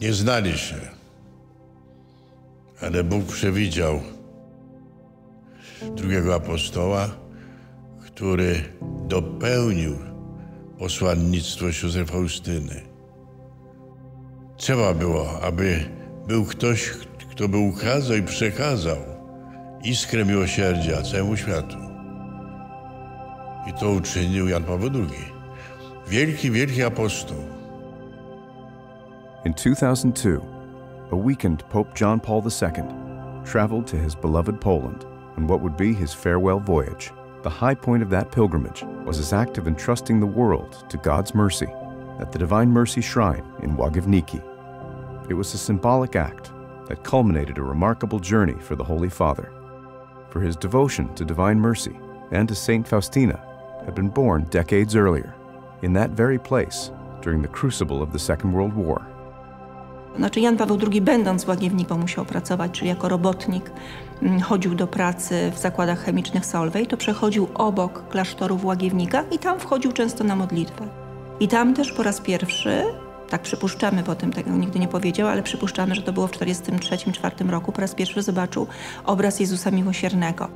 Nie znali się, ale Bóg przewidział drugiego apostoła, który dopełnił posłannictwo siostry Faustyny. Trzeba było, aby był ktoś, kto by ukazał i przekazał iskrę miłosierdzia całemu światu. I to uczynił Jan Paweł II. Wielki, wielki apostoł. In 2002, a weakened Pope Jan Paul II traveled to his beloved Poland on what would be his farewell voyage. The high point of that pilgrimage was his act of entrusting the world to God's mercy at the Divine Mercy Shrine in Łagiewnicki. It was a symbolic act that culminated a remarkable journey for the Holy Father. For his devotion to divine mercy and to Saint Faustina had been born decades earlier, in that very place during the crucible of the Second World War. Znaczy Jan Paweł II, będąc w Łagiewniku, musiał pracować, czyli jako robotnik chodził do pracy w zakładach chemicznych Solvay, to przechodził obok klasztorów Łagiewnika i tam wchodził często na modlitwę. I tam też po raz pierwszy, tak przypuszczamy, potem tego nigdy nie powiedział, ale przypuszczamy, że to było w 1943-1944 roku, po raz pierwszy zobaczył obraz Jezusa Miłosiernego.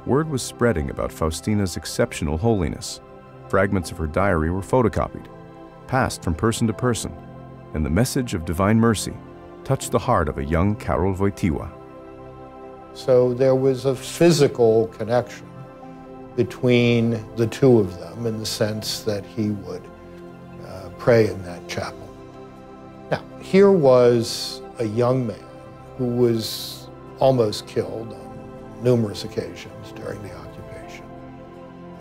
Word was spreading about Faustina's exceptional holiness. Fragments of her diary were photocopied, passed from person to person, and the message of divine mercy touched the heart of a young Karol Wojtyła. So there was a physical connection between the two of them in the sense that he would pray in that chapel. Now, here was a young man who was almost killed on numerous occasions during the occupation.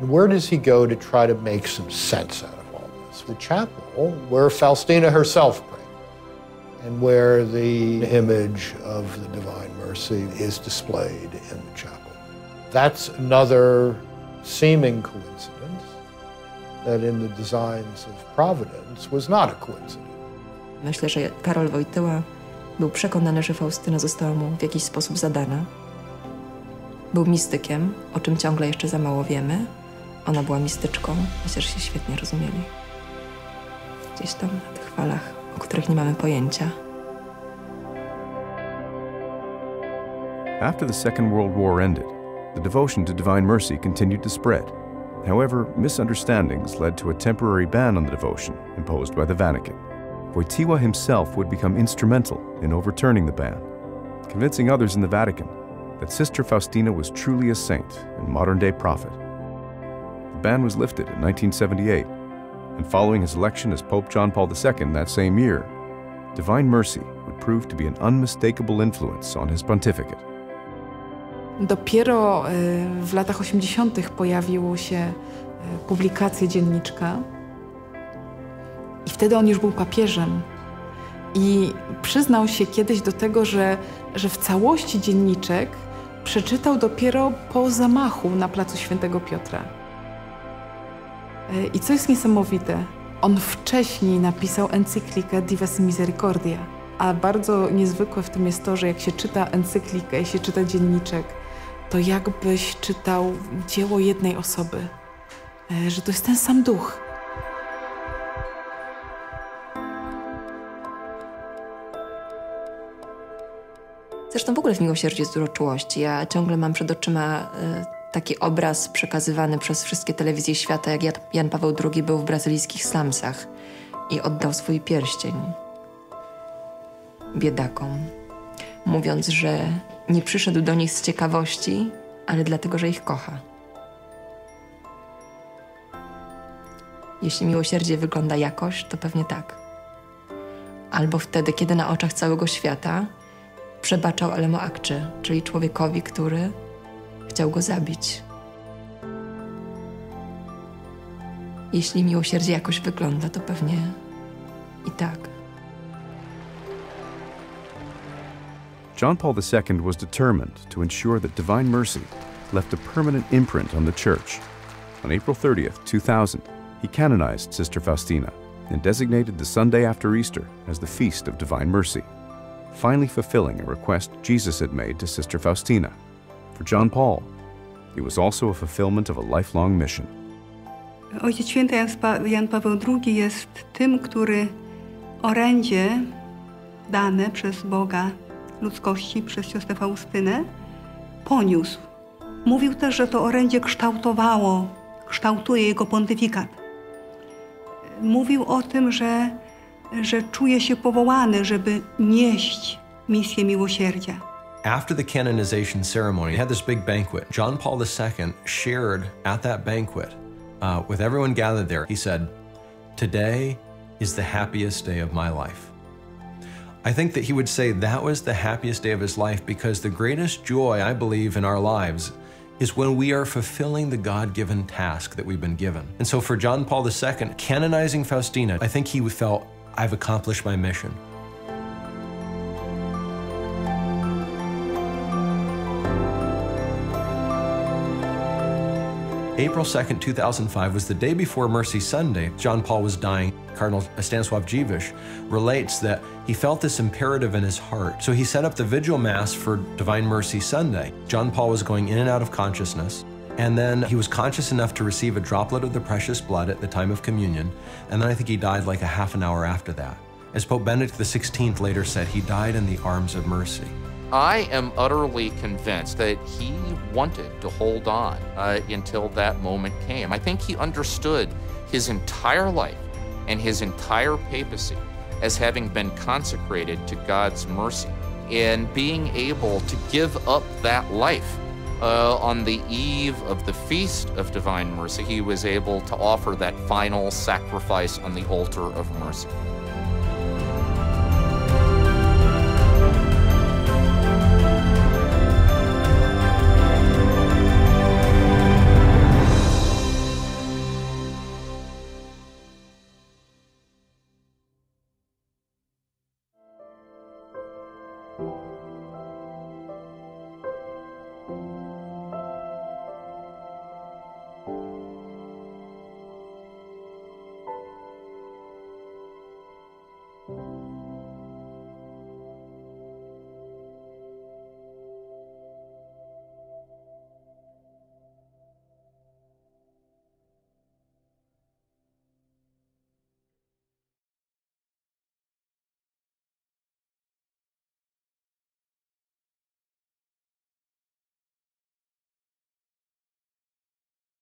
And where does he go to try to make some sense out of all this? The chapel where Faustina herself prayed and where the image of the Divine Mercy is displayed in the chapel. That's another seeming coincidence that in the designs of providence was not a coincidence. Myślę, że Karol Wojtyła był przekonany, że Faustyna została mu w jakiś sposób zadana. Był mistykiem, o czym ciągle jeszcze za mało wiemy. Ona była mistyczką, chociaż się świetnie rozumieli. Gdzieś tam na tych falach, o których nie mamy pojęcia. After the Second World War ended, the devotion to divine mercy continued to spread. However, misunderstandings led to a temporary ban on the devotion imposed by the Vatican. Wojtyła himself would become instrumental in overturning the ban, convincing others in the Vatican that Sister Faustina was truly a saint and modern-day prophet. The ban was lifted in 1978, and following his election as Pope Jan Paul II that same year, divine mercy would prove to be an unmistakable influence on his pontificate. Dopiero w latach 80. pojawiło się publikacje dzienniczka i wtedy on już był papieżem i przyznał się kiedyś do tego, że w całości dzienniczek przeczytał dopiero po zamachu na placu Świętego Piotra. I co jest niesamowite, on wcześniej napisał encyklikę Dives Misericordia, a bardzo niezwykłe w tym jest to, że jak się czyta encyklikę, jak się czyta dzienniczek, to jakbyś czytał dzieło jednej osoby, że to jest ten sam duch. Zresztą w ogóle w miłosierdziu jest dużo czułości. Ja ciągle mam przed oczyma taki obraz przekazywany przez wszystkie telewizje świata, jak Jan Paweł II był w brazylijskich slumsach i oddał swój pierścień biedakom, mówiąc, że nie przyszedł do nich z ciekawości, ale dlatego, że ich kocha. Jeśli miłosierdzie wygląda jakoś, to pewnie tak. Albo wtedy, kiedy na oczach całego świata przebaczał Elemo Akczy, czyli człowiekowi, który chciał go zabić. Jeśli miłosierdzie jakoś wygląda, to pewnie i tak. Jan Paul II was determined to ensure that divine mercy left a permanent imprint on the Church. On April 30th, 2000, he canonized Sister Faustina and designated the Sunday after Easter as the Feast of Divine Mercy, finally fulfilling a request Jesus had made to Sister Faustina. For Jan Paul, it was also a fulfillment of a lifelong mission. Ojciec Święty Jan Paweł II jest tym, który orędzie dane przez Boga ludzkości, przez siostrę Faustynę, poniósł. Mówił też, że to orędzie kształtuje jego pontyfikat. Mówił o tym, że czuje się powołany, żeby nieść misję miłosierdzia. After the canonization ceremony, he had this big banquet. Jan Paweł II shared at that banquet with everyone gathered there. He said, "Today is the happiest day of my life." I think that he would say that was the happiest day of his life because the greatest joy, I believe, in our lives is when we are fulfilling the God-given task that we've been given. And so for Jan Paweł II, canonizing Faustina, I think he felt, I've accomplished my mission. April 2nd, 2005 was the day before Mercy Sunday. John Paul was dying. Cardinal Stanisław Dziwisz relates that he felt this imperative in his heart. So he set up the Vigil Mass for Divine Mercy Sunday. John Paul was going in and out of consciousness. And then he was conscious enough to receive a droplet of the precious blood at the time of communion. And then I think he died like a half an hour after that. As Pope Benedict XVI later said, he died in the arms of mercy. I am utterly convinced that he wanted to hold on until that moment came. I think he understood his entire life and his entire papacy as having been consecrated to God's mercy. And being able to give up that life on the eve of the Feast of Divine Mercy, he was able to offer that final sacrifice on the altar of mercy.